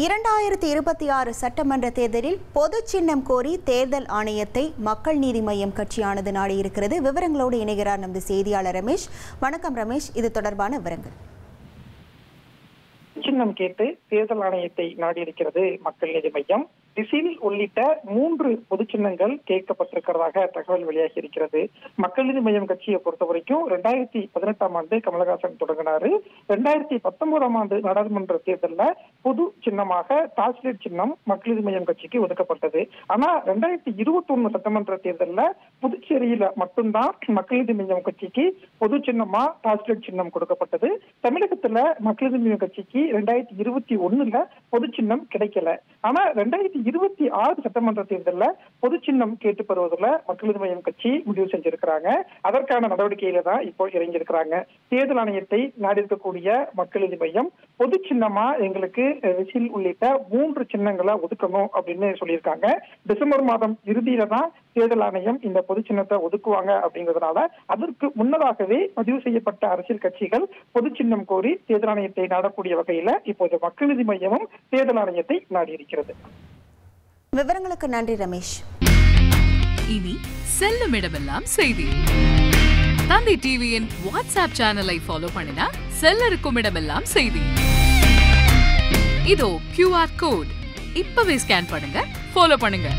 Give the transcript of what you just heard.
2026 சட்டமன்ற தேர்தலில் பொது சின்னம் கோரி தேர்தல் ஆணையத்தை மக்கள் நீதி மய்யம் கட்சியானது நாடியிருக்கிறது. விவரங்களோடு இணைகிறார் நமது செய்தியாளர் ரமேஷ். வணக்கம் ரமேஷ், இது தொடர்பான விவரங்கள். சின்னம் கேட்டு தேர்தல் ஆணையத்தை நாடியிருக்கிறது மக்கள் நீதி மய்யம். டிசில் உள்ளிட்ட 3 பொது சின்னங்கள் கேட்கப்பட்டிருக்கிறதாக தகவல் வெளியாகி இருக்கிறது. மக்கள் நீதி மய்யம் கட்சியை பொறுத்த வரைக்கும் 2018ஆம் ஆண்டு கமலஹாசன் தொடங்கினாரு. 2019ஆம் ஆண்டு நாடாளுமன்ற தேர்தலில் பொது சின்னமாக டார்ச்லைட் சின்னம் மக்கள் நீதி மய்யம் கட்சிக்கு ஒதுக்கப்பட்டது. ஆனா 2021 சட்டமன்ற தேர்தலில் புதுச்சேரியில மட்டும்தான் மக்கள் நீதி மய்யம் கட்சிக்கு பொது சின்னமா டார்ச்லைட் சின்னம் கொடுக்கப்பட்டது. தமிழகத்துல மக்கள் நீதி மய்யம் கட்சிக்கு 2021ல பொது சின்னம் கிடைக்கல. ஆனா 2026 சட்டமன்ற தேர்தலில் பொது சின்னம் கேட்டு பெறுவதில் மக்கள் நீதி மய்யம் கட்சி முடிவு செஞ்சிருக்கிறாங்க. அதற்கான நடவடிக்கையில தான் இப்போ இறங்கியிருக்கிறாங்க. தேர்தல் ஆணையத்தை நாடிருக்கக்கூடிய மக்கள் நீதி மய்யம் பொது சின்னமா எங்களுக்கு விசில் உள்ளிட்ட 3 சின்னங்களை ஒதுக்கணும் அப்படின்னு சொல்லியிருக்காங்க. டிசம்பர் மாதம் இறுதியில தான் தேர்தல் ஆணையம் இந்த பொது சின்னத்தை ஒதுக்குவாங்க அப்படிங்கிறதுனால அதற்கு முன்னதாகவே பதிவு செய்யப்பட்ட அரசியல் கட்சிகள் பொது சின்னம் கோரி தேர்தல் ஆணையத்தை நாடக்கூடிய வகையில இப்போது மக்கள் நீதி மய்யமும் தேர்தல் ஆணையத்தை நாடியிருக்கிறது. விவரங்களுக்கு நன்றி ரமேஷ். இனி செல்லும் இடமெல்லாம் செய்தி. தந்தை டிவியின் வாட்ஸ்அப் சேனலை ஃபாலோ பண்ணினா செல்ல இருக்கும் இடமெல்லாம் செய்தி. இதோ QR கோட் இப்பவே ஸ்கேன் பண்ணுங்க, ஃபாலோ பண்ணுங்க.